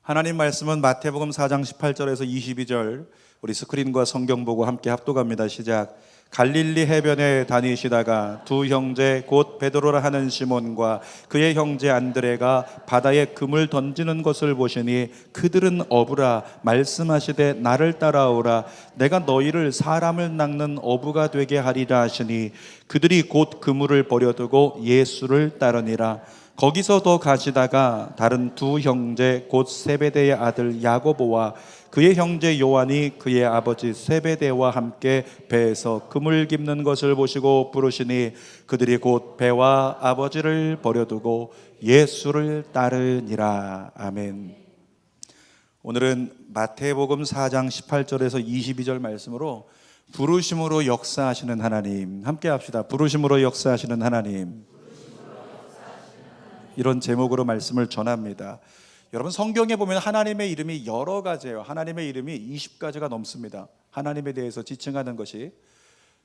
하나님 말씀은 마태복음 4장 18절에서 22절, 우리 스크린과 성경 보고 함께 합독합니다. 시작. 갈릴리 해변에 다니시다가 두 형제 곧 베드로라 하는 시몬과 그의 형제 안드레가 바다에 금을 던지는 것을 보시니 그들은 어부라 말씀하시되 나를 따라오라 내가 너희를 사람을 낚는 어부가 되게 하리라 하시니 그들이 곧 그물을 버려두고 예수를 따르니라. 거기서 더 가시다가 다른 두 형제 곧 세베대의 아들 야고보와 그의 형제 요한이 그의 아버지 세베대와 함께 배에서 그물 깁는 것을 보시고 부르시니 그들이 곧 배와 아버지를 버려두고 예수를 따르니라. 아멘. 오늘은 마태복음 4장 18절에서 22절 말씀으로 부르심으로 역사하시는 하나님, 함께 합시다. 부르심으로 역사하시는 하나님, 이런 제목으로 말씀을 전합니다. 여러분, 성경에 보면 하나님의 이름이 여러 가지예요. 하나님의 이름이 20가지가 넘습니다. 하나님에 대해서 지칭하는 것이.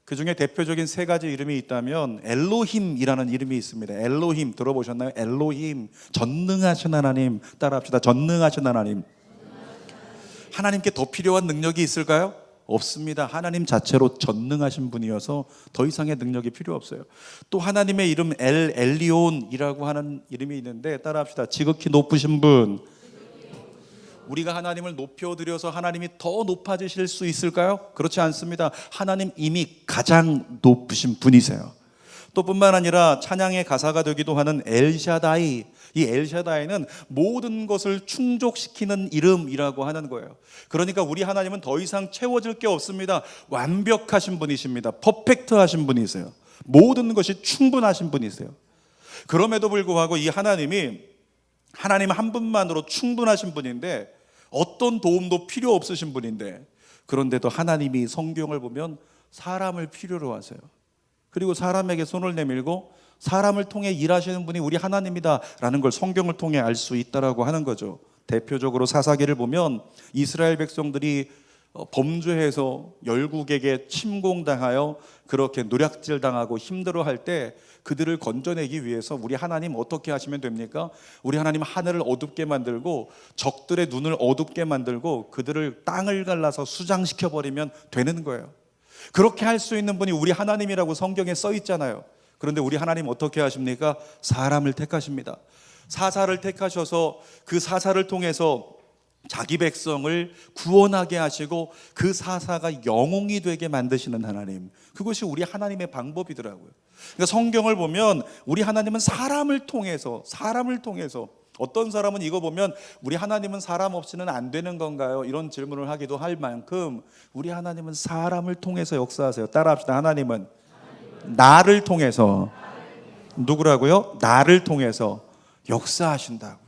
그 중에 대표적인 세 가지 이름이 있다면 엘로힘이라는 이름이 있습니다. 엘로힘 들어보셨나요? 엘로힘, 전능하신 하나님. 따라합시다. 전능하신 하나님. 하나님께 더 필요한 능력이 있을까요? 없습니다. 하나님 자체로 전능하신 분이어서 더 이상의 능력이 필요 없어요. 또 하나님의 이름 엘리온이라고 하는 이름이 있는데, 따라합시다. 지극히 높으신 분. 우리가 하나님을 높여드려서 하나님이 더 높아지실 수 있을까요? 그렇지 않습니다. 하나님 이미 가장 높으신 분이세요. 또 뿐만 아니라 찬양의 가사가 되기도 하는 엘샤다이, 이 엘샤다이는 모든 것을 충족시키는 이름이라고 하는 거예요. 그러니까 우리 하나님은 더 이상 채워질 게 없습니다. 완벽하신 분이십니다. 퍼펙트하신 분이세요. 모든 것이 충분하신 분이세요. 그럼에도 불구하고 이 하나님 한 분만으로 충분하신 분인데, 어떤 도움도 필요 없으신 분인데, 그런데도 하나님이 성경을 보면 사람을 필요로 하세요. 그리고 사람에게 손을 내밀고 사람을 통해 일하시는 분이 우리 하나님이다 라는 걸 성경을 통해 알 수 있다라고 하는 거죠. 대표적으로 사사기를 보면 이스라엘 백성들이 범죄해서 열국에게 침공당하여 그렇게 노략질당하고 힘들어할 때 그들을 건져내기 위해서 우리 하나님 어떻게 하시면 됩니까? 우리 하나님 하늘을 어둡게 만들고 적들의 눈을 어둡게 만들고 그들을 땅을 갈라서 수장시켜버리면 되는 거예요. 그렇게 할 수 있는 분이 우리 하나님이라고 성경에 써 있잖아요. 그런데 우리 하나님 어떻게 하십니까? 사람을 택하십니다. 사사를 택하셔서 그 사사를 통해서 자기 백성을 구원하게 하시고 그 사사가 영웅이 되게 만드시는 하나님, 그것이 우리 하나님의 방법이더라고요. 그러니까 성경을 보면 우리 하나님은 사람을 통해서 어떤 사람은 이거 보면 우리 하나님은 사람 없이는 안 되는 건가요? 이런 질문을 하기도 할 만큼 우리 하나님은 사람을 통해서 역사하세요. 따라합시다. 하나님은 나를 통해서, 누구라고요? 나를 통해서 역사하신다고요.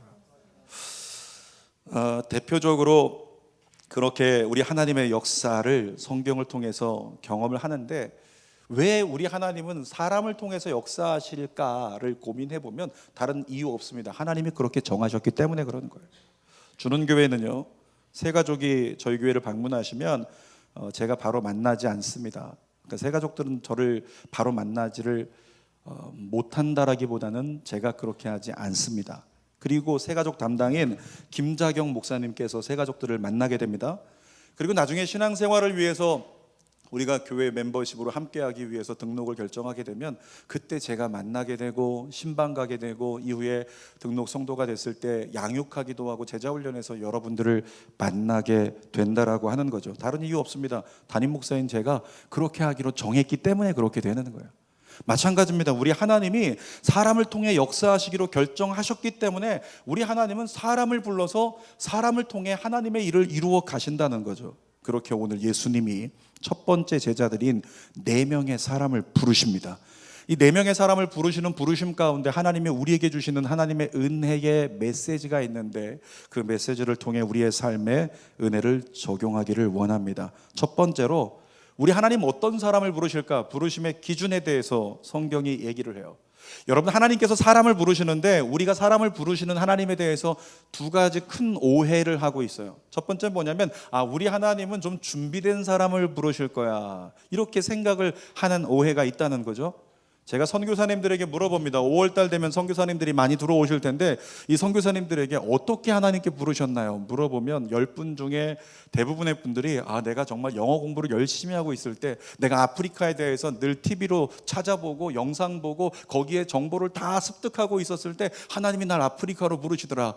대표적으로 그렇게 우리 하나님의 역사를 성경을 통해서 경험을 하는데, 왜 우리 하나님은 사람을 통해서 역사하실까를 고민해 보면 다른 이유 없습니다. 하나님이 그렇게 정하셨기 때문에 그런 거예요. 주는 교회는요, 새 가족이 저희 교회를 방문하시면 제가 바로 만나지 않습니다. 그러니까 새 가족들은 저를 바로 만나지를 못한다라기보다는 제가 그렇게 하지 않습니다. 그리고 새 가족 담당인 김자경 목사님께서 새 가족들을 만나게 됩니다. 그리고 나중에 신앙생활을 위해서 우리가 교회 멤버십으로 함께하기 위해서 등록을 결정하게 되면 그때 제가 만나게 되고 신방 가게 되고, 이후에 등록 성도가 됐을 때 양육하기도 하고 제자훈련에서 여러분들을 만나게 된다라고 하는 거죠. 다른 이유 없습니다. 담임 목사인 제가 그렇게 하기로 정했기 때문에 그렇게 되는 거예요. 마찬가지입니다. 우리 하나님이 사람을 통해 역사하시기로 결정하셨기 때문에 우리 하나님은 사람을 불러서 사람을 통해 하나님의 일을 이루어 가신다는 거죠. 그렇게 오늘 예수님이 첫 번째 제자들인 4명의 사람을 부르십니다. 이 4명의 사람을 부르시는 부르심 가운데 하나님이 우리에게 주시는 하나님의 은혜의 메시지가 있는데, 그 메시지를 통해 우리의 삶에 은혜를 적용하기를 원합니다. 첫 번째로 우리 하나님 어떤 사람을 부르실까? 부르심의 기준에 대해서 성경이 얘기를 해요. 여러분, 하나님께서 사람을 부르시는데 우리가 사람을 부르시는 하나님에 대해서 두 가지 큰 오해를 하고 있어요. 첫 번째는 뭐냐면, 우리 하나님은 좀 준비된 사람을 부르실 거야, 이렇게 생각을 하는 오해가 있다는 거죠. 제가 선교사님들에게 물어봅니다. 5월달 되면 선교사님들이 많이 들어오실 텐데 이 선교사님들에게 어떻게 하나님께 부르셨나요? 물어보면 10분 중에 대부분의 분들이 내가 정말 영어 공부를 열심히 하고 있을 때, 내가 아프리카에 대해서 늘 TV로 찾아보고 영상 보고 거기에 정보를 다 습득하고 있었을 때 하나님이 날 아프리카로 부르시더라,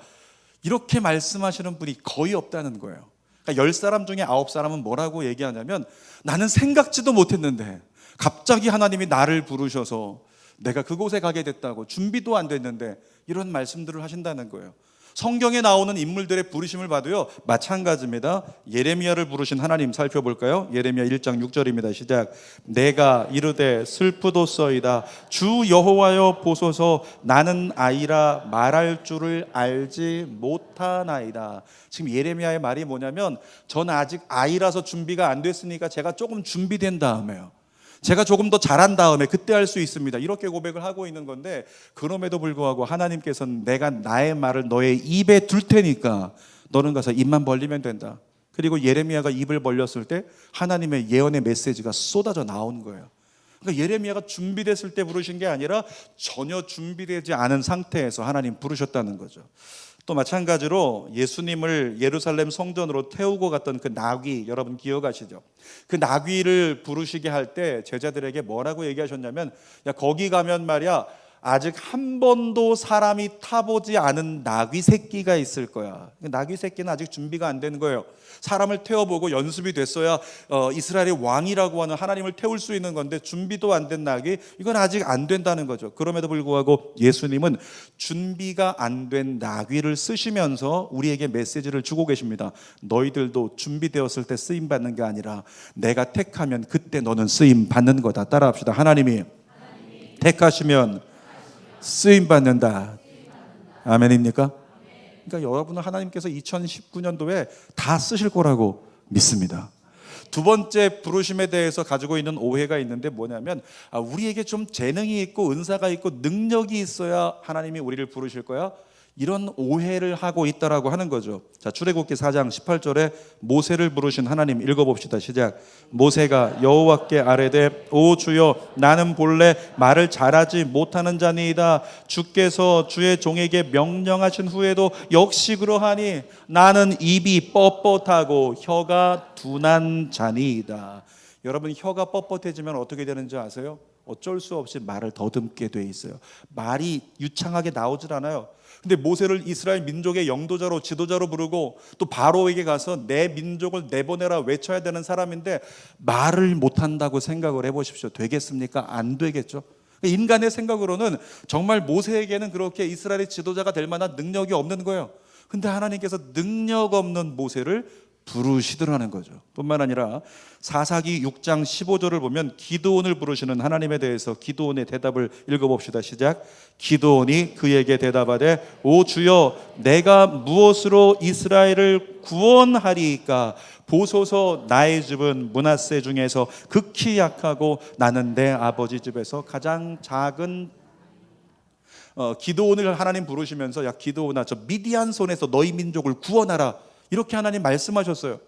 이렇게 말씀하시는 분이 거의 없다는 거예요. 그러니까 10사람 중에 9사람은 뭐라고 얘기하냐면, 나는 생각지도 못했는데 갑자기 하나님이 나를 부르셔서 내가 그곳에 가게 됐다고, 준비도 안 됐는데, 이런 말씀들을 하신다는 거예요. 성경에 나오는 인물들의 부르심을 봐도요 마찬가지입니다. 예레미야를 부르신 하나님 살펴볼까요? 예레미야 1장 6절입니다. 시작. 내가 이르되 슬프도소이다 주 여호와여 보소서 나는 아이라 말할 줄을 알지 못하나이다. 지금 예레미야의 말이 뭐냐면, 저는 아직 아이라서 준비가 안 됐으니까 제가 조금 준비된 다음에요, 제가 조금 더 잘한 다음에 그때 할 수 있습니다, 이렇게 고백을 하고 있는 건데, 그럼에도 불구하고 하나님께서는 내가 나의 말을 너의 입에 둘 테니까 너는 가서 입만 벌리면 된다. 그리고 예레미야가 입을 벌렸을 때 하나님의 예언의 메시지가 쏟아져 나온 거예요. 그러니까 예레미야가 준비됐을 때 부르신 게 아니라 전혀 준비되지 않은 상태에서 하나님 부르셨다는 거죠. 또 마찬가지로 예수님을 예루살렘 성전으로 태우고 갔던 그 나귀, 여러분 기억하시죠? 그 나귀를 부르시게 할 때 제자들에게 뭐라고 얘기하셨냐면, 야, 거기 가면 말이야 아직 한 번도 사람이 타보지 않은 나귀 새끼가 있을 거야. 나귀 새끼는 아직 준비가 안 된 거예요. 사람을 태워보고 연습이 됐어야 이스라엘의 왕이라고 하는 하나님을 태울 수 있는 건데, 준비도 안 된 나귀, 이건 아직 안 된다는 거죠. 그럼에도 불구하고 예수님은 준비가 안 된 나귀를 쓰시면서 우리에게 메시지를 주고 계십니다. 너희들도 준비되었을 때 쓰임 받는 게 아니라 내가 택하면 그때 너는 쓰임 받는 거다. 따라합시다. 하나님이 택하시면 쓰임 받는다. 아멘입니까? 그러니까 여러분은 하나님께서 2019년도에 다 쓰실 거라고 믿습니다. 두 번째 부르심에 대해서 가지고 있는 오해가 있는데 뭐냐면, 우리에게 좀 재능이 있고 은사가 있고 능력이 있어야 하나님이 우리를 부르실 거야, 이런 오해를 하고 있다라고 하는 거죠. 자, 출애굽기 4장 18절에 모세를 부르신 하나님 읽어봅시다. 시작. 모세가 여호와께 아뢰되 오 주여 나는 본래 말을 잘하지 못하는 자니이다. 주께서 주의 종에게 명령하신 후에도 역시 그러하니 나는 입이 뻣뻣하고 혀가 둔한 자니이다. 여러분, 혀가 뻣뻣해지면 어떻게 되는지 아세요? 어쩔 수 없이 말을 더듬게 돼 있어요. 말이 유창하게 나오질 않아요. 근데 모세를 이스라엘 민족의 영도자로, 지도자로 부르고 또 바로에게 가서 내 민족을 내보내라 외쳐야 되는 사람인데 말을 못한다고 생각을 해보십시오. 되겠습니까? 안 되겠죠. 인간의 생각으로는 정말 모세에게는 그렇게 이스라엘의 지도자가 될 만한 능력이 없는 거예요. 근데 하나님께서 능력 없는 모세를 부르시더라는 거죠. 뿐만 아니라 사사기 6장 15절을 보면 기드온을 부르시는 하나님에 대해서 기드온의 대답을 읽어봅시다. 시작. 기드온이 그에게 대답하되 오 주여 내가 무엇으로 이스라엘을 구원하리이까? 보소서 나의 집은 므낫세 중에서 극히 약하고 나는 내 아버지 집에서 가장 작은. 기드온을 하나님 부르시면서 야 기드온아 저 미디안 손에서 너희 민족을 구원하라, 이렇게 하나님 말씀하셨어요.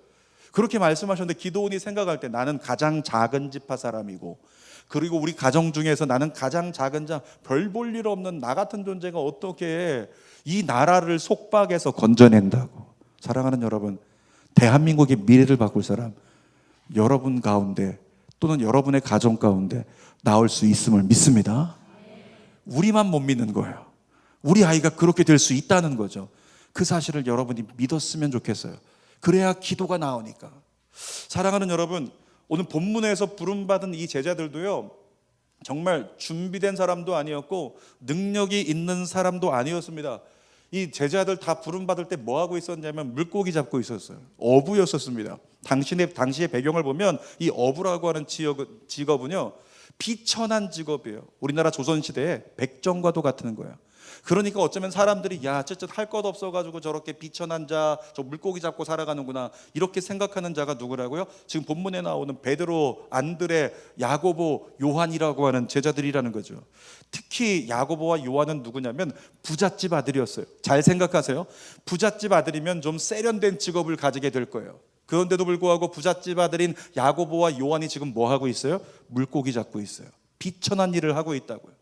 그렇게 말씀하셨는데 기드온이 생각할 때 나는 가장 작은 지파 사람이고, 그리고 우리 가정 중에서 나는 가장 작은 자, 별 볼 일 없는 나 같은 존재가 어떻게 이 나라를 속박에서 건져낸다고. 사랑하는 여러분, 대한민국의 미래를 바꿀 사람 여러분 가운데 또는 여러분의 가정 가운데 나올 수 있음을 믿습니다. 우리만 못 믿는 거예요. 우리 아이가 그렇게 될 수 있다는 거죠. 그 사실을 여러분이 믿었으면 좋겠어요. 그래야 기도가 나오니까. 사랑하는 여러분, 오늘 본문에서 부름받은 이 제자들도요 정말 준비된 사람도 아니었고 능력이 있는 사람도 아니었습니다. 이 제자들 다 부름받을 때 뭐하고 있었냐면 물고기 잡고 있었어요. 어부였었습니다. 당시의 배경을 보면 이 어부라고 하는 직업은요 비천한 직업이에요. 우리나라 조선시대에 백정과도 같은 거예요. 그러니까 어쩌면 사람들이 야 쯧쯧 할 것 없어가지고 저렇게 비천한 자, 저 물고기 잡고 살아가는구나, 이렇게 생각하는 자가 누구라고요? 지금 본문에 나오는 베드로, 안드레, 야고보, 요한이라고 하는 제자들이라는 거죠. 특히 야고보와 요한은 누구냐면 부잣집 아들이었어요. 잘 생각하세요. 부잣집 아들이면 좀 세련된 직업을 가지게 될 거예요. 그런데도 불구하고 부잣집 아들인 야고보와 요한이 지금 뭐 하고 있어요? 물고기 잡고 있어요. 비천한 일을 하고 있다고요.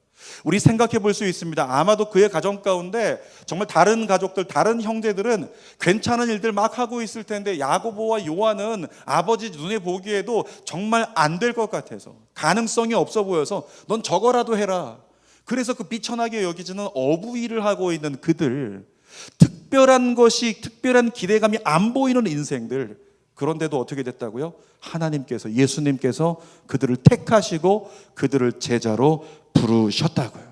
우리 생각해 볼 수 있습니다. 아마도 그의 가정 가운데 정말 다른 가족들, 다른 형제들은 괜찮은 일들 막 하고 있을 텐데 야고보와 요한은 아버지 눈에 보기에도 정말 안 될 것 같아서, 가능성이 없어 보여서 넌 저거라도 해라. 그래서 그 비천하게 여기지는 어부 일을 하고 있는 그들, 특별한 것이, 특별한 기대감이 안 보이는 인생들, 그런데도 어떻게 됐다고요? 하나님께서, 예수님께서 그들을 택하시고 그들을 제자로 부르셨다고요.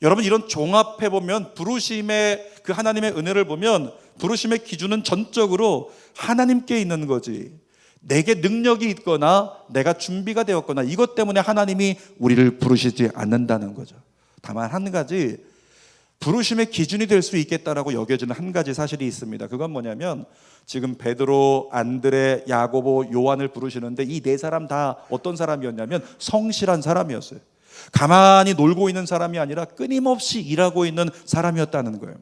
여러분, 이런 종합해보면 부르심의 그 하나님의 은혜를 보면 부르심의 기준은 전적으로 하나님께 있는 거지, 내게 능력이 있거나 내가 준비가 되었거나 이것 때문에 하나님이 우리를 부르시지 않는다는 거죠. 다만 한 가지, 부르심의 기준이 될 수 있겠다라고 여겨지는 한 가지 사실이 있습니다. 그건 뭐냐면, 지금 베드로, 안드레, 야고보, 요한을 부르시는데 이 네 사람 다 어떤 사람이었냐면 성실한 사람이었어요. 가만히 놀고 있는 사람이 아니라 끊임없이 일하고 있는 사람이었다는 거예요.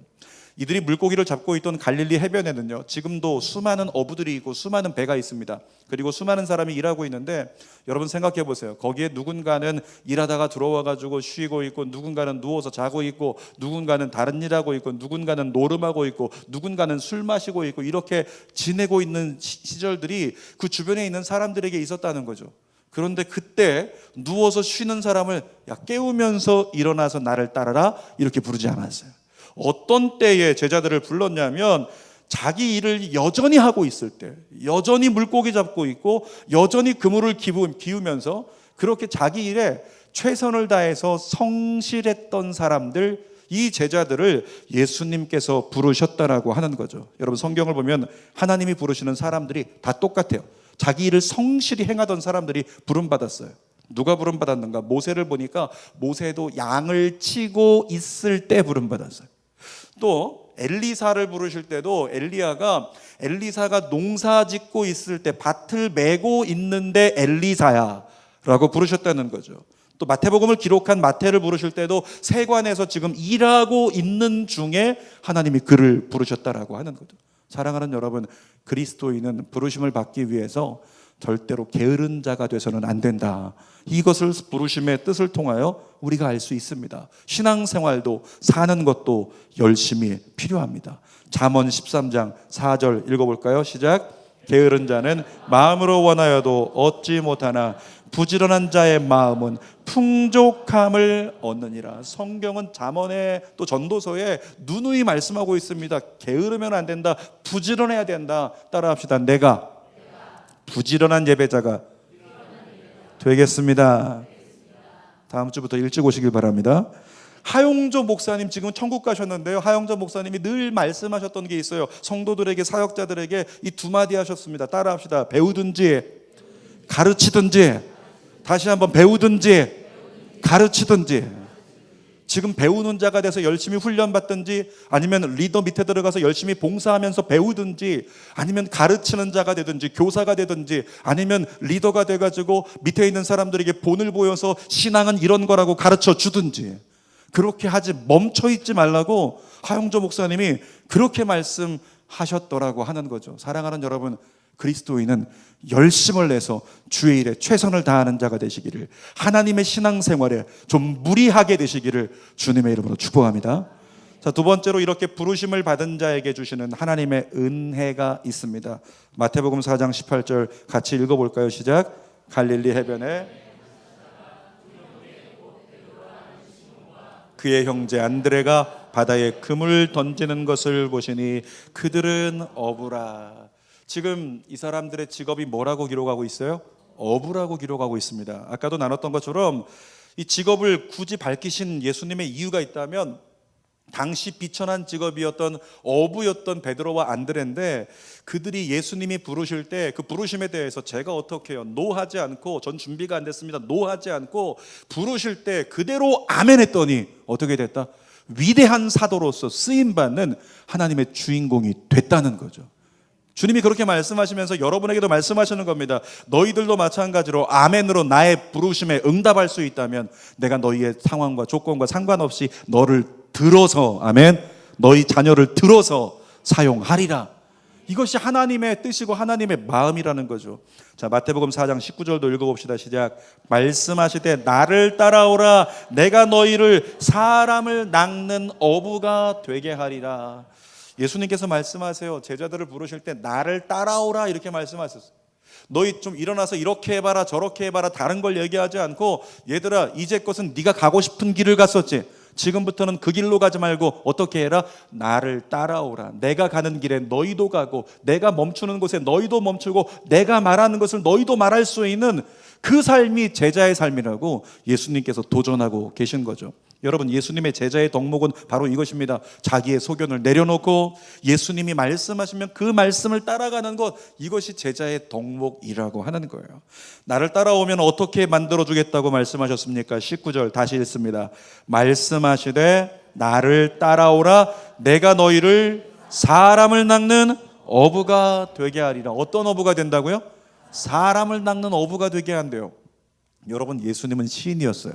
이들이 물고기를 잡고 있던 갈릴리 해변에는요, 지금도 수많은 어부들이 있고 수많은 배가 있습니다. 그리고 수많은 사람이 일하고 있는데, 여러분 생각해 보세요. 거기에 누군가는 일하다가 들어와가지고 쉬고 있고, 누군가는 누워서 자고 있고, 누군가는 다른 일하고 있고, 누군가는 노름하고 있고, 누군가는 술 마시고 있고, 이렇게 지내고 있는 시절들이 그 주변에 있는 사람들에게 있었다는 거죠. 그런데 그때 누워서 쉬는 사람을 야, 깨우면서 일어나서 나를 따르라 이렇게 부르지 않았어요. 어떤 때에 제자들을 불렀냐면, 자기 일을 여전히 하고 있을 때, 여전히 물고기 잡고 있고 여전히 그물을 기우면서 그렇게 자기 일에 최선을 다해서 성실했던 사람들, 이 제자들을 예수님께서 부르셨다라고 하는 거죠. 여러분, 성경을 보면 하나님이 부르시는 사람들이 다 똑같아요. 자기 일을 성실히 행하던 사람들이 부름받았어요. 누가 부름받았는가? 모세를 보니까 모세도 양을 치고 있을 때 부름받았어요. 또 엘리사를 부르실 때도 엘리사가 농사 짓고 있을 때, 밭을 메고 있는데 엘리사야 라고 부르셨다는 거죠. 또 마태복음을 기록한 마태를 부르실 때도 세관에서 지금 일하고 있는 중에 하나님이 그를 부르셨다라고 하는 거죠. 사랑하는 여러분, 그리스도인은 부르심을 받기 위해서 절대로 게으른 자가 돼서는 안 된다. 이것을 부르심의 뜻을 통하여 우리가 알 수 있습니다. 신앙생활도, 사는 것도 열심히 필요합니다. 잠언 13장 4절 읽어볼까요? 시작. 게으른 자는 마음으로 원하여도 얻지 못하나 부지런한 자의 마음은 풍족함을 얻느니라. 성경은 잠언에, 또 전도서에 누누이 말씀하고 있습니다. 게으르면 안 된다, 부지런해야 된다. 따라합시다. 내가 부지런한 예배자가 되겠습니다. 다음 주부터 일찍 오시길 바랍니다. 하용조 목사님 지금 천국 가셨는데요, 하용조 목사님이 늘 말씀하셨던 게 있어요. 성도들에게, 사역자들에게 이 두 마디 하셨습니다. 따라합시다. 배우든지 가르치든지. 다시 한번, 배우든지 가르치든지. 지금 배우는 자가 돼서 열심히 훈련받든지, 아니면 리더 밑에 들어가서 열심히 봉사하면서 배우든지, 아니면 가르치는 자가 되든지, 교사가 되든지, 아니면 리더가 돼가지고 밑에 있는 사람들에게 본을 보여서 신앙은 이런 거라고 가르쳐 주든지, 그렇게 하지, 멈춰 있지 말라고 하용조 목사님이 그렇게 말씀하셨더라고 하는 거죠. 사랑하는 여러분, 그리스도인은 열심을 내서 주의 일에 최선을 다하는 자가 되시기를, 하나님의 신앙생활에 좀 무리하게 되시기를 주님의 이름으로 축복합니다. 자, 두 번째로 이렇게 부르심을 받은 자에게 주시는 하나님의 은혜가 있습니다. 마태복음 4장 18절 같이 읽어볼까요? 시작. 갈릴리 해변에 그의 형제 안드레가 바다에 그물 던지는 것을 보시니 그들은 어부라. 지금 이 사람들의 직업이 뭐라고 기록하고 있어요? 어부라고 기록하고 있습니다. 아까도 나눴던 것처럼 이 직업을 굳이 밝히신 예수님의 이유가 있다면, 당시 비천한 직업이었던 어부였던 베드로와 안드레인데, 그들이 예수님이 부르실 때 그 부르심에 대해서 제가 어떻게 해요? 노하지 않고, 전 준비가 안 됐습니다, 노하지 않고 부르실 때 그대로 아멘 했더니 어떻게 됐다? 위대한 사도로서 쓰임받는 하나님의 주인공이 됐다는 거죠. 주님이 그렇게 말씀하시면서 여러분에게도 말씀하시는 겁니다. 너희들도 마찬가지로 아멘으로 나의 부르심에 응답할 수 있다면 내가 너희의 상황과 조건과 상관없이 너를 들어서, 아멘, 너희 자녀를 들어서 사용하리라. 이것이 하나님의 뜻이고 하나님의 마음이라는 거죠. 자, 마태복음 4장 19절도 읽어봅시다. 시작. 말씀하시되 나를 따라오라 내가 너희를 사람을 낚는 어부가 되게 하리라. 예수님께서 말씀하세요. 제자들을 부르실 때 나를 따라오라 이렇게 말씀하셨어요. 너희 좀 일어나서 이렇게 해봐라 저렇게 해봐라 다른 걸 얘기하지 않고, 얘들아 이제껏은 네가 가고 싶은 길을 갔었지, 지금부터는 그 길로 가지 말고 어떻게 해라? 나를 따라오라. 내가 가는 길에 너희도 가고 내가 멈추는 곳에 너희도 멈추고 내가 말하는 것을 너희도 말할 수 있는 그 삶이 제자의 삶이라고 예수님께서 도전하고 계신 거죠. 여러분, 예수님의 제자의 덕목은 바로 이것입니다. 자기의 소견을 내려놓고 예수님이 말씀하시면 그 말씀을 따라가는 것, 이것이 제자의 덕목이라고 하는 거예요. 나를 따라오면 어떻게 만들어주겠다고 말씀하셨습니까? 19절 다시 읽습니다. 말씀하시되 나를 따라오라 내가 너희를 사람을 낚는 어부가 되게 하리라. 어떤 어부가 된다고요? 사람을 낚는 어부가 되게 한대요. 여러분, 예수님은 시인이었어요.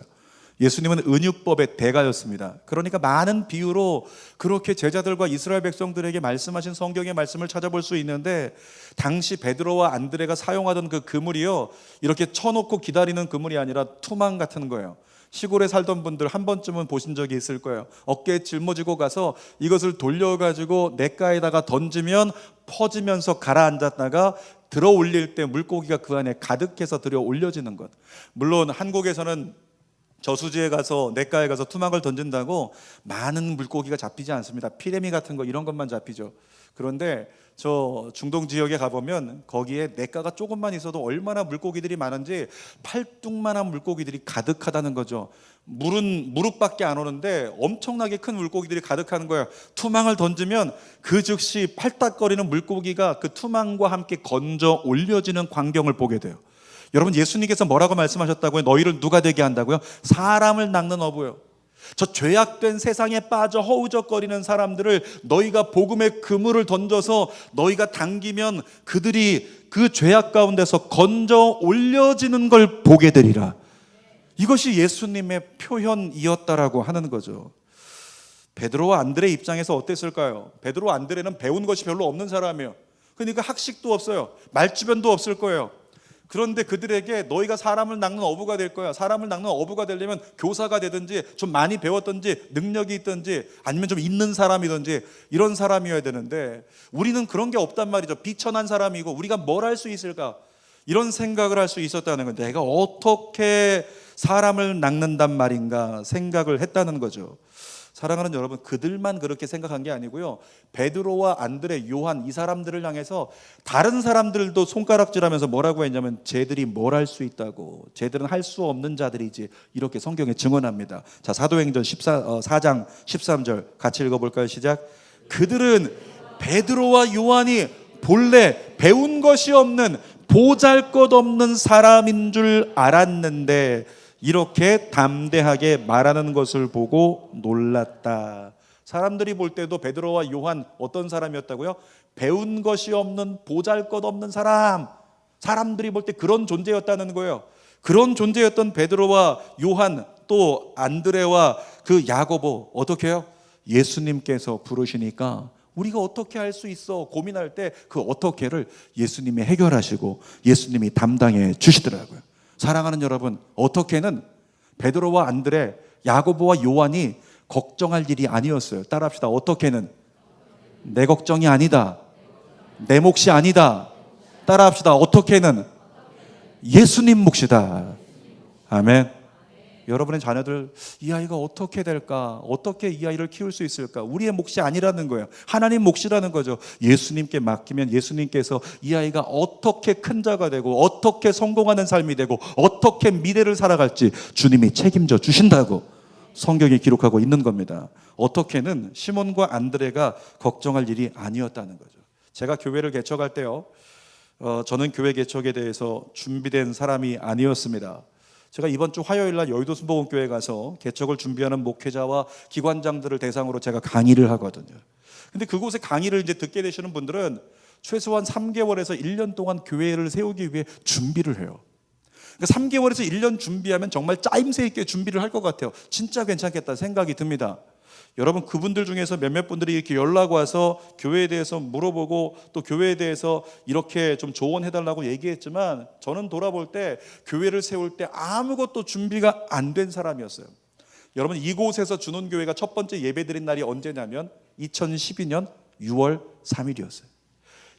예수님은 은유법의 대가였습니다. 그러니까 많은 비유로 그렇게 제자들과 이스라엘 백성들에게 말씀하신 성경의 말씀을 찾아볼 수 있는데, 당시 베드로와 안드레가 사용하던 그 그물이요, 이렇게 쳐놓고 기다리는 그물이 아니라 투망 같은 거예요. 시골에 살던 분들 한 번쯤은 보신 적이 있을 거예요. 어깨에 짊어지고 가서 이것을 돌려가지고 냇가에다가 던지면 퍼지면서 가라앉았다가 들어 올릴 때 물고기가 그 안에 가득해서 들어 올려지는 것. 물론 한국에서는 저수지에 가서 냇가에 가서 투망을 던진다고 많은 물고기가 잡히지 않습니다. 피레미 같은 거 이런 것만 잡히죠. 그런데 저 중동 지역에 가보면 거기에 냇가가 조금만 있어도 얼마나 물고기들이 많은지 팔뚝만한 물고기들이 가득하다는 거죠. 물은 무릎밖에 안 오는데 엄청나게 큰 물고기들이 가득하는 거예요. 투망을 던지면 그 즉시 팔딱거리는 물고기가 그 투망과 함께 건져 올려지는 광경을 보게 돼요. 여러분, 예수님께서 뭐라고 말씀하셨다고요? 너희를 누가 되게 한다고요? 사람을 낚는 어부요. 저 죄악된 세상에 빠져 허우적거리는 사람들을 너희가 복음의 그물을 던져서 너희가 당기면 그들이 그 죄악 가운데서 건져 올려지는 걸 보게 되리라. 이것이 예수님의 표현이었다라고 하는 거죠. 베드로와 안드레 입장에서 어땠을까요? 베드로와 안드레는 배운 것이 별로 없는 사람이에요. 그러니까 학식도 없어요. 말주변도 없을 거예요. 그런데 그들에게 너희가 사람을 낚는 어부가 될 거야. 사람을 낚는 어부가 되려면 교사가 되든지 좀 많이 배웠든지 능력이 있든지 아니면 좀 있는 사람이든지 이런 사람이어야 되는데, 우리는 그런 게 없단 말이죠. 비천한 사람이고 우리가 뭘 할 수 있을까? 이런 생각을 할 수 있었다는 건, 내가 어떻게 사람을 낚는단 말인가 생각을 했다는 거죠. 사랑하는 여러분, 그들만 그렇게 생각한 게 아니고요, 베드로와 안드레, 요한, 이 사람들을 향해서 다른 사람들도 손가락질하면서 뭐라고 했냐면, 쟤들이 뭘 할 수 있다고, 쟤들은 할 수 없는 자들이지, 이렇게 성경에 증언합니다. 자, 사도행전 4장 13절 같이 읽어볼까요? 시작. 그들은 베드로와 요한이 본래 배운 것이 없는 보잘것없는 사람인 줄 알았는데 이렇게 담대하게 말하는 것을 보고 놀랐다. 사람들이 볼 때도 베드로와 요한 어떤 사람이었다고요? 배운 것이 없는 보잘것없는 사람. 사람들이 볼 때 그런 존재였다는 거예요. 그런 존재였던 베드로와 요한, 또 안드레와 그 야고보, 어떻게 해요? 예수님께서 부르시니까 우리가 어떻게 할 수 있어 고민할 때 그 어떻게를 예수님이 해결하시고 예수님이 담당해 주시더라고요. 사랑하는 여러분, 어떻게는 베드로와 안드레, 야고보와 요한이 걱정할 일이 아니었어요. 따라합시다. 어떻게는 내 걱정이 아니다. 내 몫이 아니다. 따라합시다. 어떻게는 예수님 몫이다. 아멘. 여러분의 자녀들, 이 아이가 어떻게 될까? 어떻게 이 아이를 키울 수 있을까? 우리의 몫이 아니라는 거예요. 하나님 몫이라는 거죠. 예수님께 맡기면 예수님께서 이 아이가 어떻게 큰 자가 되고 어떻게 성공하는 삶이 되고 어떻게 미래를 살아갈지 주님이 책임져 주신다고 성경에 기록하고 있는 겁니다. 어떻게는 시몬과 안드레가 걱정할 일이 아니었다는 거죠. 제가 교회를 개척할 때요, 저는 교회 개척에 대해서 준비된 사람이 아니었습니다. 제가 이번 주 화요일 날 여의도 순복음교회 가서 개척을 준비하는 목회자와 기관장들을 대상으로 제가 강의를 하거든요. 근데 그곳에 강의를 이제 듣게 되시는 분들은 최소한 3개월에서 1년 동안 교회를 세우기 위해 준비를 해요. 그러니까 3개월에서 1년 준비하면 정말 짜임새 있게 준비를 할 것 같아요. 진짜 괜찮겠다 생각이 듭니다. 여러분, 그분들 중에서 몇몇 분들이 이렇게 연락 와서 교회에 대해서 물어보고 또 교회에 대해서 이렇게 좀 조언해달라고 얘기했지만, 저는 돌아볼 때 교회를 세울 때 아무것도 준비가 안 된 사람이었어요. 여러분, 이곳에서 주논교회가 첫 번째 예배 드린 날이 언제냐면 2012년 6월 3일이었어요.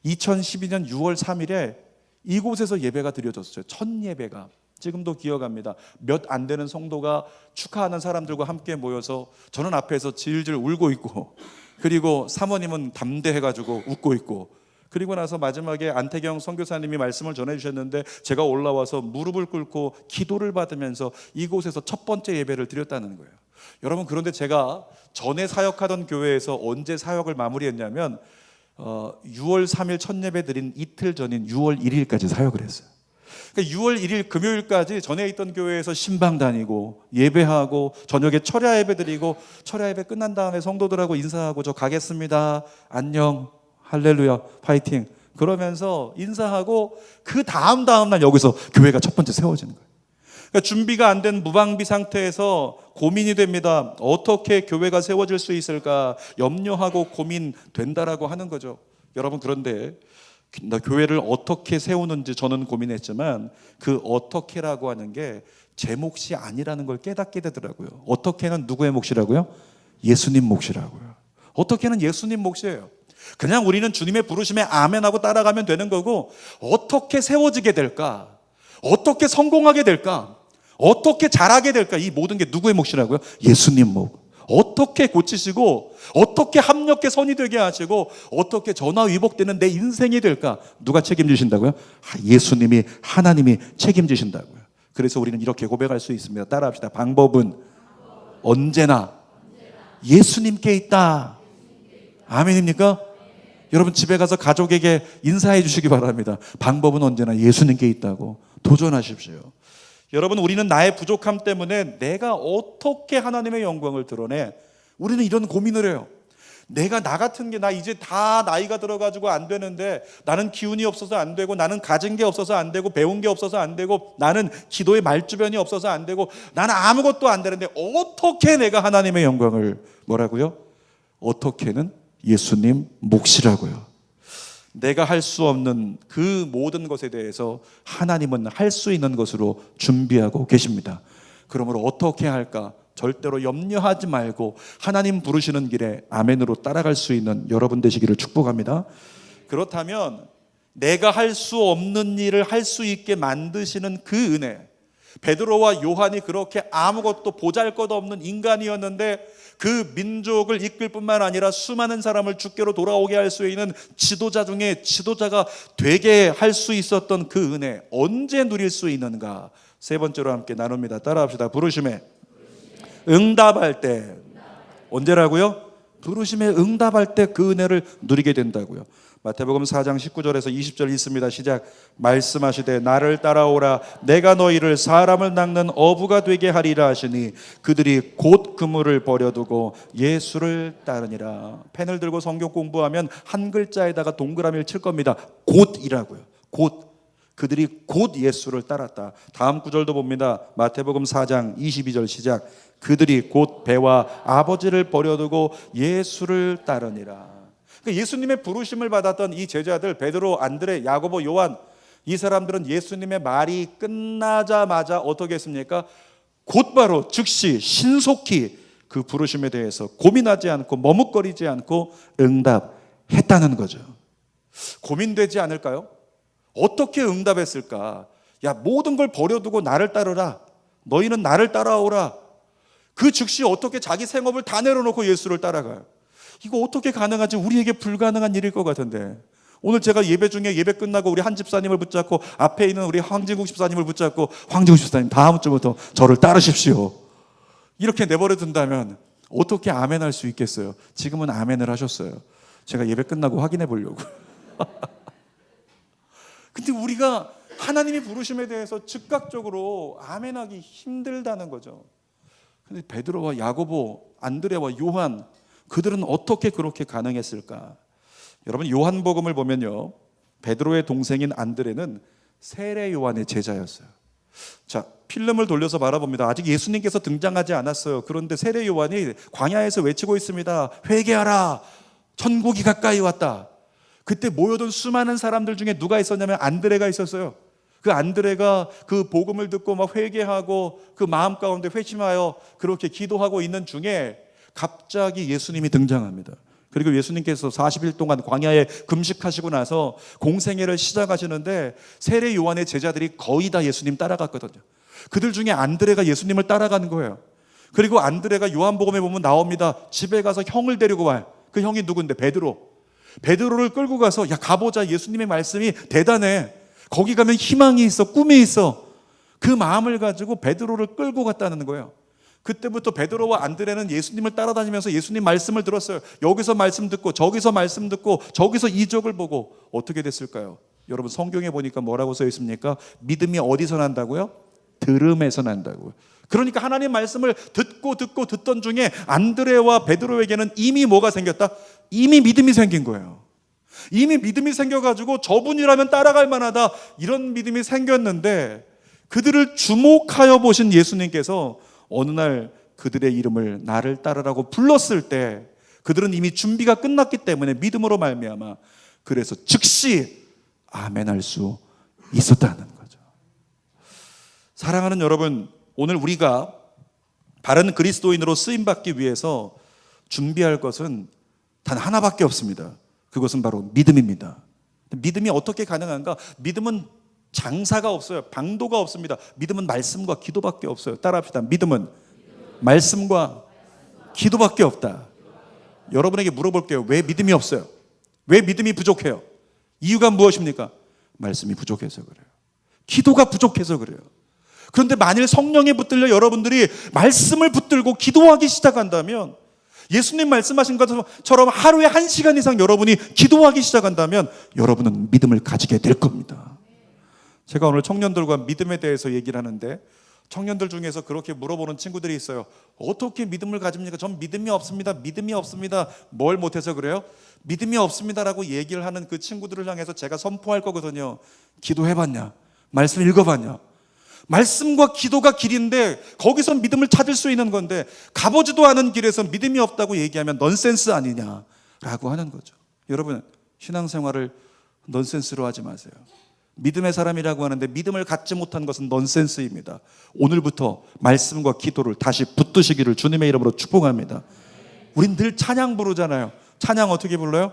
2012년 6월 3일에 이곳에서 예배가 드려졌어요. 첫 예배가. 지금도 기억합니다. 몇 안 되는 성도가 축하하는 사람들과 함께 모여서 저는 앞에서 질질 울고 있고, 그리고 사모님은 담대해가지고 웃고 있고, 그리고 나서 마지막에 안태경 선교사님이 말씀을 전해주셨는데 제가 올라와서 무릎을 꿇고 기도를 받으면서 이곳에서 첫 번째 예배를 드렸다는 거예요. 여러분, 그런데 제가 전에 사역하던 교회에서 언제 사역을 마무리했냐면 6월 3일 첫 예배 드린 이틀 전인 6월 1일까지 사역을 했어요. 그러니까 6월 1일 금요일까지 전에 있던 교회에서 신방 다니고 예배하고 저녁에 철야 예배 드리고, 철야 예배 끝난 다음에 성도들하고 인사하고 저 가겠습니다, 안녕, 할렐루야, 파이팅 그러면서 인사하고, 그 다음 날 여기서 교회가 첫 번째 세워지는 거예요. 그러니까 준비가 안 된 무방비 상태에서 고민이 됩니다. 어떻게 교회가 세워질 수 있을까 염려하고 고민된다라고 하는 거죠. 여러분, 그런데 나 교회를 어떻게 세우는지 저는 고민했지만, 그 어떻게라고 하는 게 제 몫이 아니라는 걸 깨닫게 되더라고요. 어떻게는 누구의 몫이라고요? 예수님 몫이라고요. 어떻게는 예수님 몫이에요. 그냥 우리는 주님의 부르심에 아멘하고 따라가면 되는 거고, 어떻게 세워지게 될까, 어떻게 성공하게 될까, 어떻게 잘하게 될까, 이 모든 게 누구의 몫이라고요? 예수님 몫. 어떻게 고치시고, 어떻게 합력해 선이 되게 하시고, 어떻게 전화위복되는 내 인생이 될까, 누가 책임지신다고요? 예수님이, 하나님이 책임지신다고요. 그래서 우리는 이렇게 고백할 수 있습니다. 따라합시다. 방법은 언제나 예수님께 있다. 아멘입니까? 여러분, 집에 가서 가족에게 인사해 주시기 바랍니다. 방법은 언제나 예수님께 있다고 도전하십시오. 여러분, 우리는 나의 부족함 때문에 내가 어떻게 하나님의 영광을 드러내? 우리는 이런 고민을 해요. 내가 나 같은 게, 나 이제 다 나이가 들어가지고 안 되는데, 나는 기운이 없어서 안 되고, 나는 가진 게 없어서 안 되고, 배운 게 없어서 안 되고, 나는 기도의 말주변이 없어서 안 되고, 나는 아무것도 안 되는데 어떻게 내가 하나님의 영광을, 뭐라고요? 어떻게는 예수님 몫이라고요. 내가 할 수 없는 그 모든 것에 대해서 하나님은 할 수 있는 것으로 준비하고 계십니다. 그러므로 어떻게 할까? 절대로 염려하지 말고 하나님 부르시는 길에 아멘으로 따라갈 수 있는 여러분 되시기를 축복합니다. 그렇다면 내가 할 수 없는 일을 할 수 있게 만드시는 그 은혜, 베드로와 요한이 그렇게 아무것도 보잘것없는 인간이었는데 그 민족을 이끌 뿐만 아니라 수많은 사람을 주께로 돌아오게 할 수 있는 지도자 중에 지도자가 되게 할 수 있었던 그 은혜, 언제 누릴 수 있는가? 세 번째로 함께 나눕니다. 따라합시다. 부르심에 응답할 때. 언제라고요? 부르심에 응답할 때 그 은혜를 누리게 된다고요. 마태복음 4장 19절에서 20절 있습니다. 시작. 말씀하시되 나를 따라오라, 내가 너희를 사람을 낚는 어부가 되게 하리라 하시니 그들이 곧 그물을 버려두고 예수를 따르니라. 펜을 들고 성경 공부하면 한 글자에다가 동그라미를 칠 겁니다. 곧이라고요. 곧. 그들이 곧 예수를 따랐다. 다음 구절도 봅니다. 마태복음 4장 22절 시작. 그들이 곧 배와 아버지를 버려두고 예수를 따르니라. 예수님의 부르심을 받았던 이 제자들, 베드로, 안드레, 야고보, 요한, 이 사람들은 예수님의 말이 끝나자마자 어떻게 했습니까? 곧바로 즉시 신속히 그 부르심에 대해서 고민하지 않고 머뭇거리지 않고 응답했다는 거죠. 고민되지 않을까요? 어떻게 응답했을까? 야, 모든 걸 버려두고 나를 따르라, 너희는 나를 따라오라. 그 즉시 어떻게 자기 생업을 다 내려놓고 예수를 따라가요? 이거 어떻게 가능하지? 우리에게 불가능한 일일 것 같은데, 오늘 제가 예배 중에 예배 끝나고 우리 한 집사님을 붙잡고 앞에 있는 우리 황진국 집사님을 붙잡고, 황진국 집사님 다음 주부터 저를 따르십시오, 이렇게 내버려 둔다면 어떻게 아멘할 수 있겠어요? 지금은 아멘을 하셨어요. 제가 예배 끝나고 확인해 보려고. 근데 우리가 하나님이 부르심에 대해서 즉각적으로 아멘하기 힘들다는 거죠. 근데 베드로와 야고보, 안드레와 요한, 그들은 어떻게 그렇게 가능했을까? 여러분, 요한복음을 보면요, 베드로의 동생인 안드레는 세례 요한의 제자였어요. 자, 필름을 돌려서 바라봅니다. 아직 예수님께서 등장하지 않았어요. 그런데 세례 요한이 광야에서 외치고 있습니다. 회개하라. 천국이 가까이 왔다. 그때 모여든 수많은 사람들 중에 누가 있었냐면 안드레가 있었어요. 그 안드레가 그 복음을 듣고 막 회개하고 그 마음 가운데 회심하여 그렇게 기도하고 있는 중에 갑자기 예수님이 등장합니다. 그리고 예수님께서 40일 동안 광야에 금식하시고 나서 공생애를 시작하시는데 세례 요한의 제자들이 거의 다 예수님 따라갔거든요. 그들 중에 안드레가 예수님을 따라가는 거예요. 그리고 안드레가 요한복음에 보면 나옵니다. 집에 가서 형을 데리고 와요. 그 형이 누군데? 베드로를 끌고 가서 야 가보자. 예수님의 말씀이 대단해. 거기 가면 희망이 있어. 꿈이 있어. 그 마음을 가지고 베드로를 끌고 갔다는 거예요. 그때부터 베드로와 안드레는 예수님을 따라다니면서 예수님 말씀을 들었어요. 여기서 말씀 듣고 저기서 말씀 듣고 저기서 이적을 보고 어떻게 됐을까요? 여러분 성경에 보니까 뭐라고 써 있습니까? 믿음이 어디서 난다고요? 들음에서 난다고요. 그러니까 하나님 말씀을 듣던 중에 안드레와 베드로에게는 이미 뭐가 생겼다? 이미 믿음이 생긴 거예요. 이미 믿음이 생겨가지고 저분이라면 따라갈 만하다 이런 믿음이 생겼는데 그들을 주목하여 보신 예수님께서 어느 날 그들의 이름을 나를 따르라고 불렀을 때 그들은 이미 준비가 끝났기 때문에 믿음으로 말미암아 그래서 즉시 아멘할 수 있었다는 거죠. 사랑하는 여러분, 오늘 우리가 바른 그리스도인으로 쓰임받기 위해서 준비할 것은 단 하나밖에 없습니다. 그것은 바로 믿음입니다. 믿음이 어떻게 가능한가? 믿음은 장사가 없어요. 방도가 없습니다. 믿음은 말씀과 기도밖에 없어요. 따라합시다. 믿음은 말씀과 기도밖에 없다. 여러분에게 물어볼게요. 왜 믿음이 없어요? 왜 믿음이 부족해요? 이유가 무엇입니까? 말씀이 부족해서 그래요. 기도가 부족해서 그래요. 그런데 만일 성령에 붙들려 여러분들이 말씀을 붙들고 기도하기 시작한다면 예수님 말씀하신 것처럼 하루에 1시간 이상 여러분이 기도하기 시작한다면 여러분은 믿음을 가지게 될 겁니다. 제가 오늘 청년들과 믿음에 대해서 얘기를 하는데 청년들 중에서 그렇게 물어보는 친구들이 있어요. 어떻게 믿음을 가집니까? 전 믿음이 없습니다. 믿음이 없습니다. 뭘 못해서 그래요? 믿음이 없습니다라고 얘기를 하는 그 친구들을 향해서 제가 선포할 거거든요. 기도해봤냐? 말씀 읽어봤냐? 말씀과 기도가 길인데 거기서 믿음을 찾을 수 있는 건데 가보지도 않은 길에서 믿음이 없다고 얘기하면 넌센스 아니냐라고 하는 거죠. 여러분 신앙생활을 넌센스로 하지 마세요. 믿음의 사람이라고 하는데 믿음을 갖지 못한 것은 넌센스입니다. 오늘부터 말씀과 기도를 다시 붙드시기를 주님의 이름으로 축복합니다. 우린 늘 찬양 부르잖아요. 찬양 어떻게 불러요?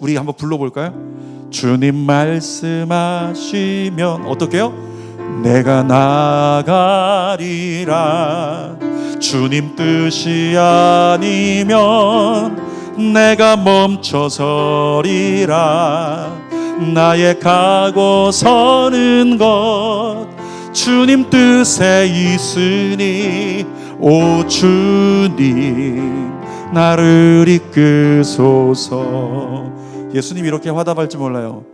우리 한번 불러볼까요? 주님 말씀하시면 어떻게요? 내가 나가리라. 주님 뜻이 아니면 내가 멈춰서리라. 나의 가고 서는 것 주님 뜻에 있으니 오 주님 나를 이끄소서. 예수님 이렇게 화답할지 몰라요.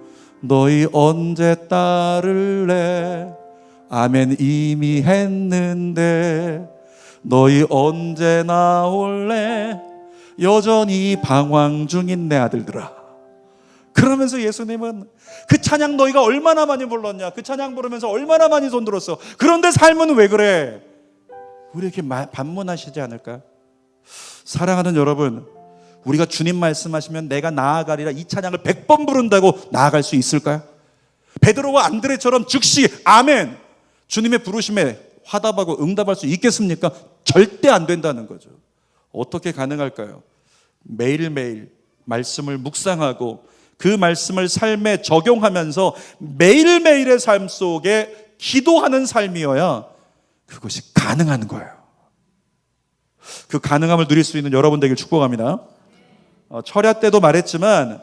너희 언제 따를래? 아멘 이미 했는데. 너희 언제 나올래? 여전히 방황 중인 내 아들들아. 그러면서 예수님은 그 찬양 너희가 얼마나 많이 불렀냐? 그 찬양 부르면서 얼마나 많이 손 들었어? 그런데 삶은 왜 그래? 우리 이렇게 반문하시지 않을까? 사랑하는 여러분, 우리가 주님 말씀하시면 내가 나아가리라 이 찬양을 100번 부른다고 나아갈 수 있을까요? 베드로와 안드레처럼 즉시 아멘 주님의 부르심에 화답하고 응답할 수 있겠습니까? 절대 안 된다는 거죠. 어떻게 가능할까요? 매일매일 말씀을 묵상하고 그 말씀을 삶에 적용하면서 매일매일의 삶 속에 기도하는 삶이어야 그것이 가능한 거예요. 그 가능함을 누릴 수 있는 여러분 되길 축복합니다. 철야 때도 말했지만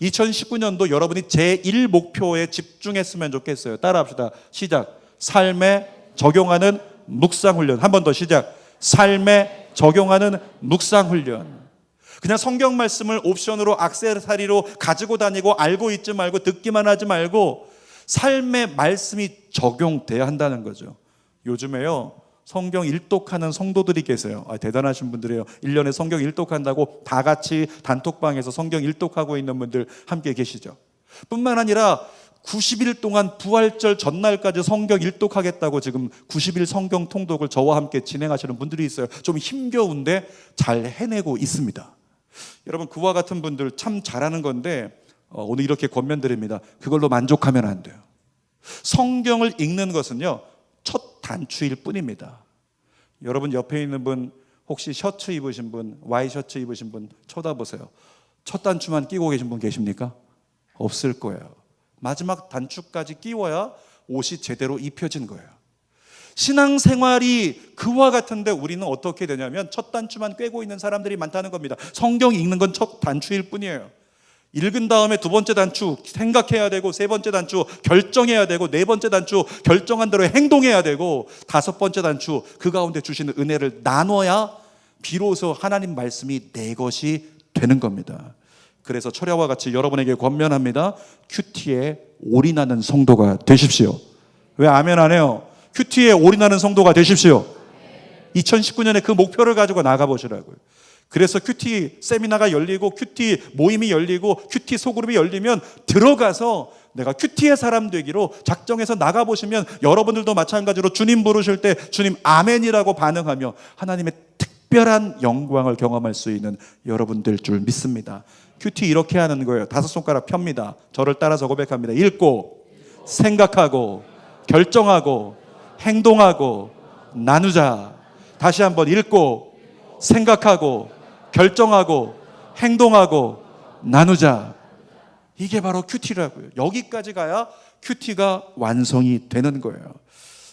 2019년도 여러분이 제1목표에 집중했으면 좋겠어요. 따라합시다. 시작. 삶에 적용하는 묵상훈련. 한 번 더 시작. 삶에 적용하는 묵상훈련. 그냥 성경 말씀을 옵션으로 액세서리로 가지고 다니고 알고 있지 말고 듣기만 하지 말고 삶의 말씀이 적용돼야 한다는 거죠. 요즘에요 성경 일독하는 성도들이 계세요. 대단하신 분들이에요. 1년에 성경 일독한다고 다 같이 단톡방에서 성경 일독하고 있는 분들 함께 계시죠. 뿐만 아니라 90일 동안 부활절 전날까지 성경 일독하겠다고 지금 90일 성경 통독을 저와 함께 진행하시는 분들이 있어요. 좀 힘겨운데 잘 해내고 있습니다. 여러분, 그와 같은 분들 참 잘하는 건데 오늘 이렇게 권면드립니다. 그걸로 만족하면 안 돼요. 성경을 읽는 것은요, 첫 단추일 뿐입니다. 여러분 옆에 있는 분, 혹시 셔츠 입으신 분, 와이셔츠 입으신 분 쳐다보세요. 첫 단추만 끼고 계신 분 계십니까? 없을 거예요. 마지막 단추까지 끼워야 옷이 제대로 입혀진 거예요. 신앙생활이 그와 같은데 우리는 어떻게 되냐면 첫 단추만 꿰고 있는 사람들이 많다는 겁니다. 성경 읽는 건 첫 단추일 뿐이에요. 읽은 다음에 두 번째 단추 생각해야 되고, 세 번째 단추 결정해야 되고, 네 번째 단추 결정한 대로 행동해야 되고, 다섯 번째 단추 그 가운데 주시는 은혜를 나눠야 비로소 하나님 말씀이 내 것이 되는 겁니다. 그래서 철야와 같이 여러분에게 권면합니다. 큐티에 올인하는 성도가 되십시오. 왜 아멘 안 해요? 큐티에 올인하는 성도가 되십시오. 2019년에 그 목표를 가지고 나가보시라고요. 그래서 큐티 세미나가 열리고 큐티 모임이 열리고 큐티 소그룹이 열리면 들어가서 내가 큐티의 사람 되기로 작정해서 나가보시면 여러분들도 마찬가지로 주님 부르실 때 주님 아멘이라고 반응하며 하나님의 특별한 영광을 경험할 수 있는 여러분들 줄 믿습니다. 큐티 이렇게 하는 거예요. 다섯 손가락 펴니다. 저를 따라서 고백합니다. 읽고 생각하고 결정하고 행동하고 나누자. 다시 한번 읽고 생각하고 결정하고 행동하고 나누자. 이게 바로 큐티라고요. 여기까지 가야 큐티가 완성이 되는 거예요.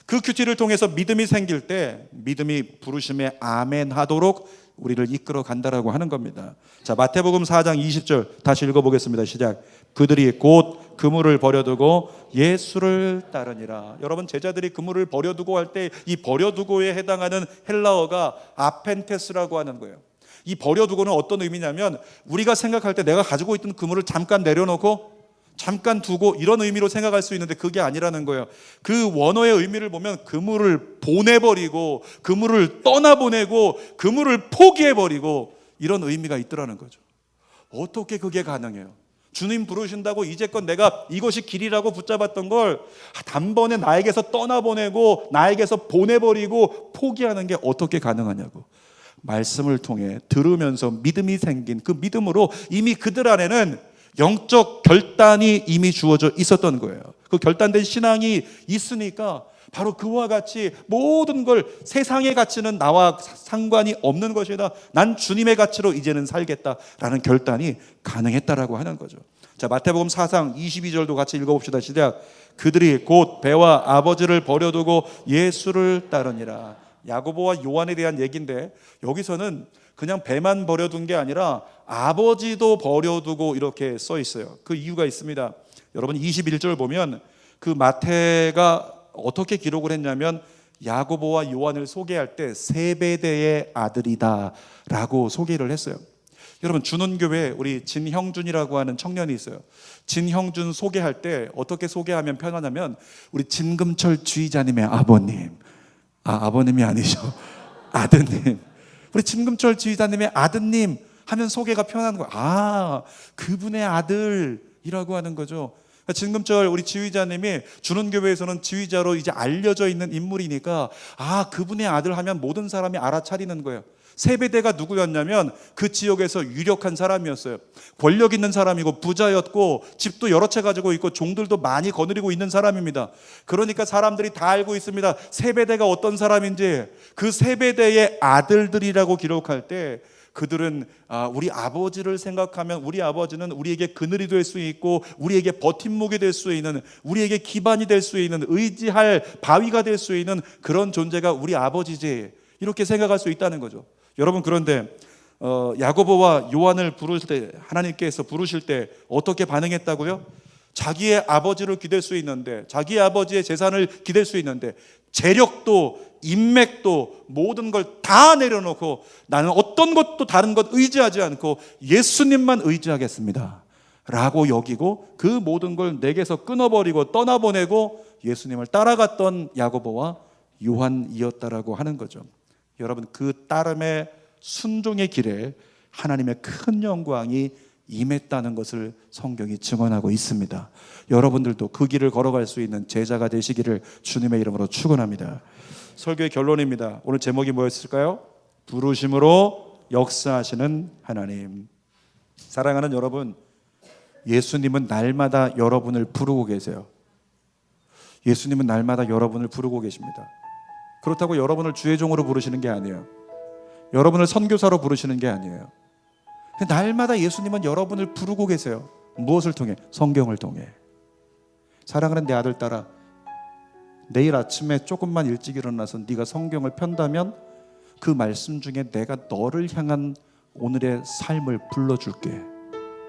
그 큐티를 통해서 믿음이 생길 때 믿음이 부르심에 아멘 하도록 우리를 이끌어 간다라고 하는 겁니다. 자, 마태복음 4장 20절 다시 읽어보겠습니다. 시작. 그들이 곧 그물을 버려두고 예수를 따르니라. 여러분, 제자들이 그물을 버려두고 할 때 이 버려두고에 해당하는 헬라어가 아펜테스라고 하는 거예요. 이 버려두고는 어떤 의미냐면 우리가 생각할 때 내가 가지고 있던 그물을 잠깐 내려놓고 잠깐 두고 이런 의미로 생각할 수 있는데 그게 아니라는 거예요. 그 원어의 의미를 보면 그물을 보내버리고 그물을 떠나보내고 그물을 포기해버리고 이런 의미가 있더라는 거죠. 어떻게 그게 가능해요? 주님 부르신다고 이제껏 내가 이것이 길이라고 붙잡았던 걸 단번에 나에게서 떠나보내고 나에게서 보내버리고 포기하는 게 어떻게 가능하냐고. 말씀을 통해 들으면서 믿음이 생긴 그 믿음으로 이미 그들 안에는 영적 결단이 이미 주어져 있었던 거예요. 그 결단된 신앙이 있으니까 바로 그와 같이 모든 걸 세상의 가치는 나와 상관이 없는 것이다. 난 주님의 가치로 이제는 살겠다라는 결단이 가능했다라고 하는 거죠. 자, 마태복음 4장 22절도 같이 읽어봅시다. 시작. 그들이 곧 배와 아버지를 버려두고 예수를 따르니라. 야고보와 요한에 대한 얘기인데 여기서는 그냥 배만 버려둔 게 아니라 아버지도 버려두고 이렇게 써 있어요. 그 이유가 있습니다. 여러분 21절 보면 그 마태가 어떻게 기록을 했냐면 야고보와 요한을 소개할 때 세베대의 아들이다 라고 소개를 했어요. 여러분 준원교회 우리 진형준이라고 하는 청년이 있어요. 진형준 소개할 때 어떻게 소개하면 편하냐면 우리 진금철 주의자님의 아버님, 아버님이 아니죠, 아드님, 우리 진금철 지휘자님의 아드님 하면 소개가 편한 거예요. 그분의 아들이라고 하는 거죠. 진금철 우리 지휘자님이 준원교회에서는 지휘자로 이제 알려져 있는 인물이니까 그분의 아들 하면 모든 사람이 알아차리는 거예요. 세베대가 누구였냐면 그 지역에서 유력한 사람이었어요. 권력 있는 사람이고 부자였고 집도 여러 채 가지고 있고 종들도 많이 거느리고 있는 사람입니다. 그러니까 사람들이 다 알고 있습니다. 세베대가 어떤 사람인지. 그 세베대의 아들들이라고 기록할 때 그들은 우리 아버지를 생각하면 우리 아버지는 우리에게 그늘이 될 수 있고 우리에게 버팀목이 될 수 있는, 우리에게 기반이 될 수 있는, 의지할 바위가 될 수 있는 그런 존재가 우리 아버지지, 이렇게 생각할 수 있다는 거죠. 여러분, 그런데 야고보와 요한을 부를 때, 하나님께서 부르실 때 어떻게 반응했다고요? 자기의 아버지를 기댈 수 있는데, 자기의 아버지의 재산을 기댈 수 있는데, 재력도 인맥도 모든 걸 다 내려놓고 나는 어떤 것도 다른 것 의지하지 않고 예수님만 의지하겠습니다 라고 여기고 그 모든 걸 내게서 끊어버리고 떠나보내고 예수님을 따라갔던 야고보와 요한이었다라고 하는 거죠. 여러분, 그 따름의 순종의 길에 하나님의 큰 영광이 임했다는 것을 성경이 증언하고 있습니다. 여러분들도 그 길을 걸어갈 수 있는 제자가 되시기를 주님의 이름으로 축원합니다. 설교의 결론입니다. 오늘 제목이 뭐였을까요? 부르심으로 역사하시는 하나님. 사랑하는 여러분, 예수님은 날마다 여러분을 부르고 계세요. 예수님은 날마다 여러분을 부르고 계십니다. 그렇다고 여러분을 주의 종으로 부르시는 게 아니에요. 여러분을 선교사로 부르시는 게 아니에요. 날마다 예수님은 여러분을 부르고 계세요. 무엇을 통해? 성경을 통해. 사랑하는 내 아들 딸아, 내일 아침에 조금만 일찍 일어나서 네가 성경을 편다면 그 말씀 중에 내가 너를 향한 오늘의 삶을 불러줄게.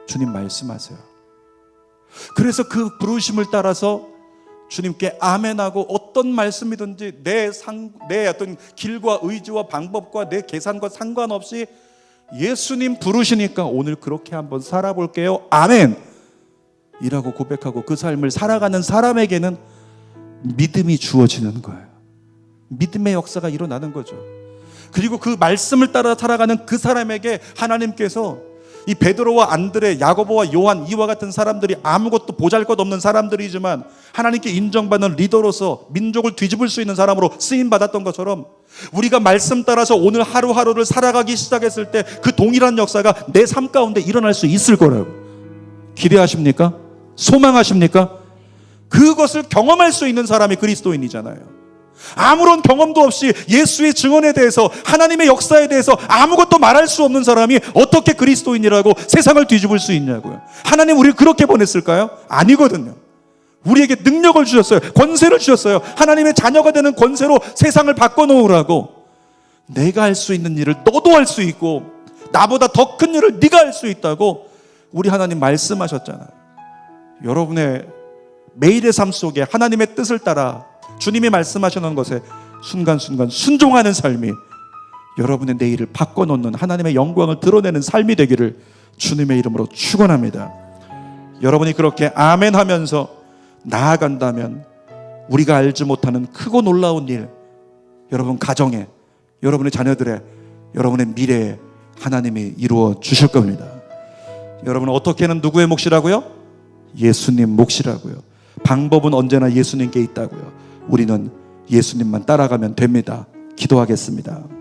주님 말씀하세요. 그래서 그 부르심을 따라서 주님께 아멘하고 어떤 말씀이든지 내 어떤 길과 의지와 방법과 내 계산과 상관없이 예수님 부르시니까 오늘 그렇게 한번 살아볼게요. 아멘! 이라고 고백하고 그 삶을 살아가는 사람에게는 믿음이 주어지는 거예요. 믿음의 역사가 일어나는 거죠. 그리고 그 말씀을 따라 살아가는 그 사람에게 하나님께서 이 베드로와 안드레, 야고보와 요한 이와 같은 사람들이 아무것도 보잘것없는 사람들이지만 하나님께 인정받는 리더로서 민족을 뒤집을 수 있는 사람으로 쓰임받았던 것처럼 우리가 말씀 따라서 오늘 하루하루를 살아가기 시작했을 때 그 동일한 역사가 내 삶 가운데 일어날 수 있을 거라고. 기대하십니까? 소망하십니까? 그것을 경험할 수 있는 사람이 그리스도인이잖아요. 아무런 경험도 없이 예수의 증언에 대해서, 하나님의 역사에 대해서 아무것도 말할 수 없는 사람이 어떻게 그리스도인이라고 세상을 뒤집을 수 있냐고요. 하나님 우리를 그렇게 보냈을까요? 아니거든요. 우리에게 능력을 주셨어요. 권세를 주셨어요. 하나님의 자녀가 되는 권세로 세상을 바꿔놓으라고. 내가 할 수 있는 일을 너도 할 수 있고 나보다 더 큰 일을 네가 할 수 있다고 우리 하나님 말씀하셨잖아요. 여러분의 매일의 삶 속에 하나님의 뜻을 따라 주님이 말씀하시는 것에 순간순간 순종하는 삶이 여러분의 내일을 바꿔놓는, 하나님의 영광을 드러내는 삶이 되기를 주님의 이름으로 축원합니다. 여러분이 그렇게 아멘 하면서 나아간다면 우리가 알지 못하는 크고 놀라운 일, 여러분 가정에, 여러분의 자녀들의, 여러분의 미래에 하나님이 이루어 주실 겁니다. 여러분은 어떻게는 누구의 몫이라고요? 예수님 몫이라고요. 방법은 언제나 예수님께 있다고요. 우리는 예수님만 따라가면 됩니다. 기도하겠습니다.